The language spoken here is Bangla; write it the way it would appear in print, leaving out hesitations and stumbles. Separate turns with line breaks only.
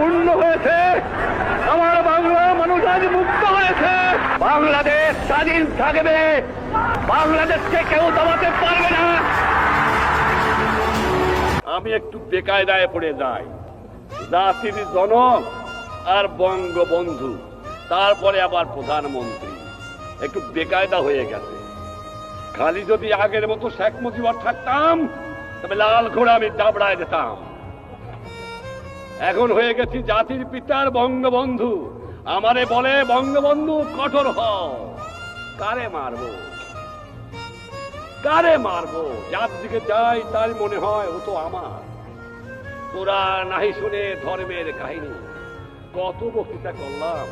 পূর্ণ হয়েছে, আমার বাংলা মানুষ আজ মুক্ত হয়েছে। বাংলাদেশ স্বাধীন থাকবে, বাংলাদেশকে কেউ দমাতে পারবে না। আমি একটু বেকায়দায় পড়ে যাই। জাতির জনক আর বঙ্গবন্ধু, তারপরে আবার প্রধানমন্ত্রী, একটু বেকায়দা হয়ে গেছে। খালি যদি আগের মতো শেখ মুজিবুর থাকতাম, তবে লাল ঘোড়া আমি দাবড়ায় যেতাম। এখন হয়ে গেছি জাতির পিতার বঙ্গবন্ধু। আমারে বলে বঙ্গবন্ধু কঠোর হও। কারে মারবো, কারে মারবো? যার দিকে যাই তার মনে হয় ও তো আমার। তোরা নাহি শুনে ধর্মের কাহিনী, কত বক্তৃতা করলাম।